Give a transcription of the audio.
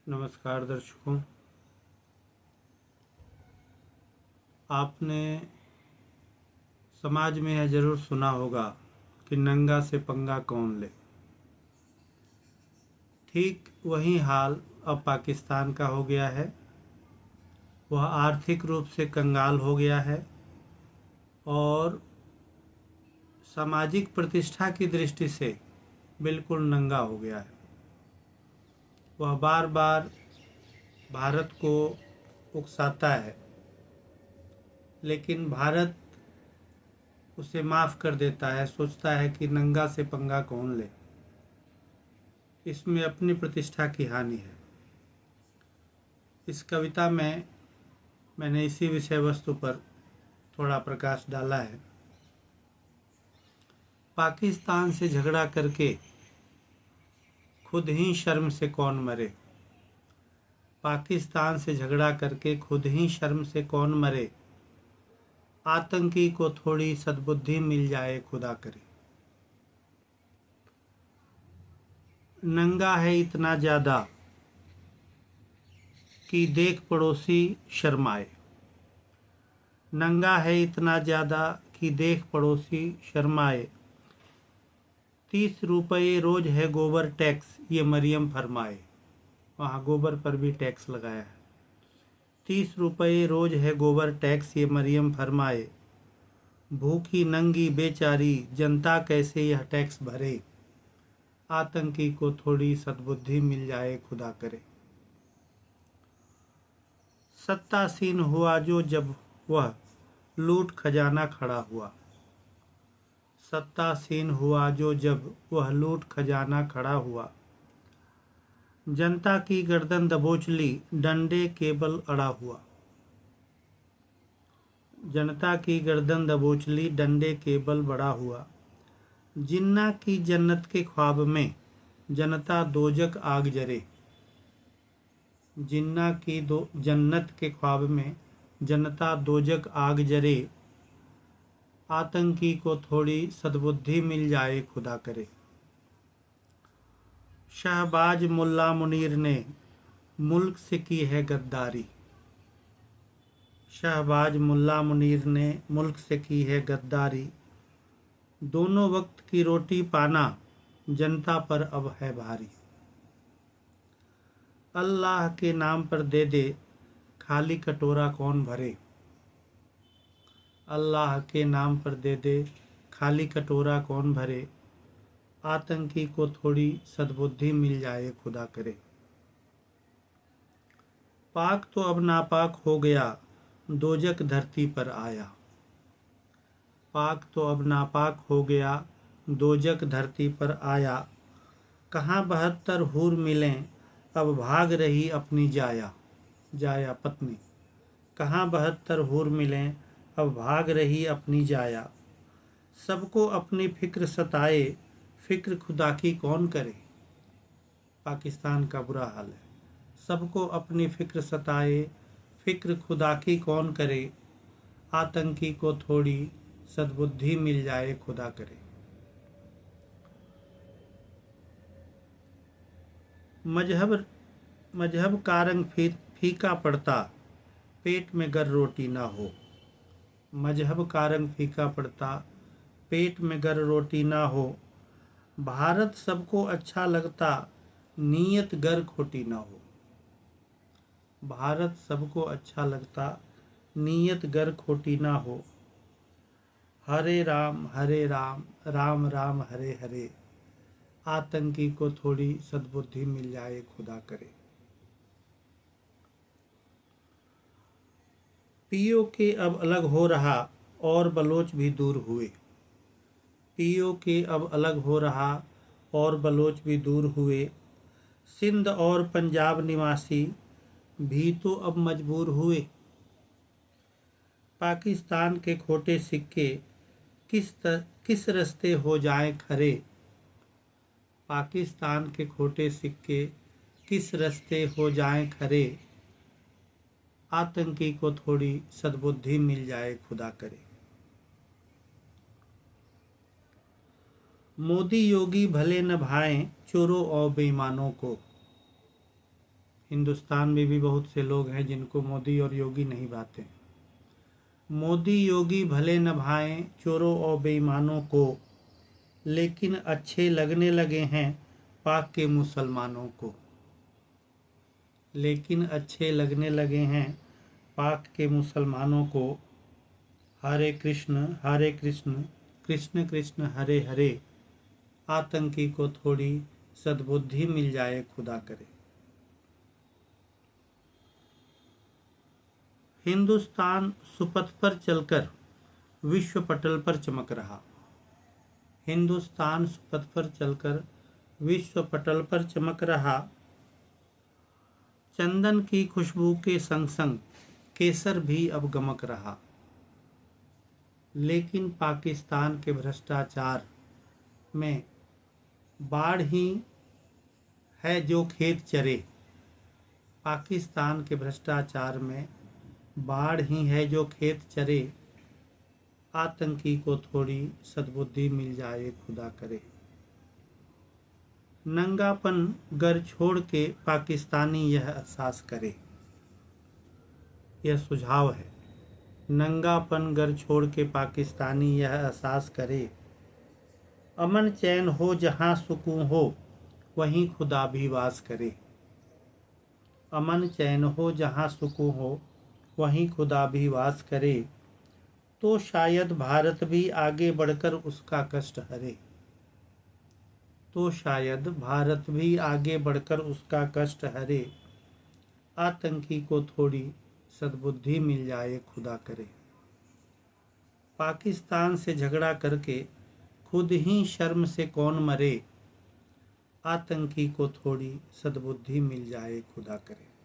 नमस्कार दर्शकों। आपने समाज में यह ज़रूर सुना होगा कि नंगा से पंगा कौन ले। ठीक वही हाल अब पाकिस्तान का हो गया है। वह आर्थिक रूप से कंगाल हो गया है और सामाजिक प्रतिष्ठा की दृष्टि से बिल्कुल नंगा हो गया है। वह बार बार भारत को उकसाता है, लेकिन भारत उसे माफ़ कर देता है। सोचता है कि नंगा से पंगा कौन ले। इसमें अपनी प्रतिष्ठा की हानि है। इस कविता में मैंने इसी विषय वस्तु पर थोड़ा प्रकाश डाला है। पाकिस्तान से झगड़ा करके खुद ही शर्म से कौन मरे। पाकिस्तान से झगड़ा करके खुद ही शर्म से कौन मरे। आतंकी को थोड़ी सद्बुद्धि मिल जाए खुदा करे। नंगा है इतना ज़्यादा कि देख पड़ोसी शर्माए। नंगा है इतना ज़्यादा कि देख पड़ोसी शर्माए। 30 रुपये रोज है गोबर टैक्स ये मरियम फरमाए। वहाँ गोबर पर भी टैक्स लगाया है। 30 रुपये रोज है गोबर टैक्स ये मरियम फरमाए। भूखी नंगी बेचारी जनता कैसे यह टैक्स भरे। आतंकी को थोड़ी सद्बुद्धि मिल जाए खुदा करे। सत्तासीन हुआ जो जब वह लूट खजाना खड़ा हुआ। सत्तासीन हुआ जो जब वह लूट खजाना खड़ा हुआ। जनता की गर्दन दबोच ली डंडे केबल अड़ा हुआ। जनता की गर्दन दबोच ली डंडे केबल बड़ा हुआ। जिन्ना की जन्नत के ख्वाब में जनता दोजक आग जरे। जिन्ना की जन्नत के ख्वाब में जनता दोजक आग जरे। आतंकी को थोड़ी सद्बुद्धि मिल जाए खुदा करे। शहबाज मुल्ला मुनीर ने मुल्क से की है गद्दारी। शहबाज मुल्ला मुनीर ने मुल्क से की है गद्दारी। दोनों वक्त की रोटी पाना जनता पर अब है भारी। अल्लाह के नाम पर दे दे खाली कटोरा कौन भरे। अल्लाह के नाम पर दे दे खाली कटोरा कौन भरे। आतंकी को थोड़ी सद्बुद्धि मिल जाए खुदा करे। पाक तो अब नापाक हो गया दोजक धरती पर आया। पाक तो अब नापाक हो गया दोजक धरती पर आया। कहाँ 72 हूर मिलें अब भाग रही अपनी जाया। जाया पत्नी। कहाँ 72 हूर मिलें अब भाग रही अपनी जाया। सबको अपनी फिक्र सताए फिक्र खुदा की कौन करे। पाकिस्तान का बुरा हाल है। सबको अपनी फिक्र सताए फिक्र खुदा की कौन करे। आतंकी को थोड़ी सद्बुद्धि मिल जाए खुदा करे। मजहब का रंग फीका पड़ता पेट में गर रोटी ना हो। मजहब का रंग फीका पड़ता पेट में गर रोटी ना हो। भारत सबको अच्छा लगता नीयत गर खोटी ना हो। भारत सबको अच्छा लगता नीयत गर खोटी ना हो। हरे राम राम राम हरे हरे। आतंकी को थोड़ी सद्बुद्धि मिल जाए खुदा करे। पीओके अब अलग हो रहा और बलोच भी दूर हुए। पीओके अब अलग हो रहा और बलोच भी दूर हुए। सिंध और पंजाब निवासी भी तो अब मजबूर हुए। पाकिस्तान के खोटे सिक्के किस रास्ते हो जाएं खरे। पाकिस्तान के खोटे सिक्के किस रास्ते हो जाएं खरे। आतंकी को थोड़ी सद्बुद्धि मिल जाए खुदा करे। मोदी योगी भले न भाएं चोरों और बेईमानों को। हिंदुस्तान में भी बहुत से लोग हैं जिनको मोदी और योगी नहीं भाते। मोदी योगी भले न भाएं चोरों और बेईमानों को, लेकिन अच्छे लगने लगे हैं पाक के मुसलमानों को। लेकिन अच्छे लगने लगे हैं पाक के मुसलमानों को। हरे कृष्ण कृष्ण कृष्ण हरे हरे, आतंकी को थोड़ी सद्बुद्धि मिल जाए खुदा करे। हिंदुस्तान सुपथ पर चलकर विश्व पटल पर चमक रहा। हिंदुस्तान सुपथ पर चलकर विश्व पटल पर चमक रहा। चंदन की खुशबू के संग संग केसर भी अब गमक रहा। लेकिन पाकिस्तान के भ्रष्टाचार में बाढ़ ही है जो खेत चरे। पाकिस्तान के भ्रष्टाचार में बाढ़ ही है जो खेत चरे, आतंकी को थोड़ी सद्बुद्धि मिल जाए खुदा करे। नंगापन गर छोड़ के पाकिस्तानी यह एहसास करे। यह सुझाव है। नंगापन गर छोड़ के पाकिस्तानी यह एहसास करे। अमन चैन हो जहाँ सुकून हो वहीं खुदा भी वास करे। अमन चैन हो जहाँ सुकून हो वहीं खुदा भी वास करे। तो शायद भारत भी आगे बढ़कर उसका कष्ट हरे। तो शायद भारत भी आगे बढ़कर उसका कष्ट हरे, आतंकी को थोड़ी सद्बुद्धि मिल जाए खुदा करे। पाकिस्तान से झगड़ा करके खुद ही शर्म से कौन मरे, आतंकी को थोड़ी सद्बुद्धि मिल जाए खुदा करे।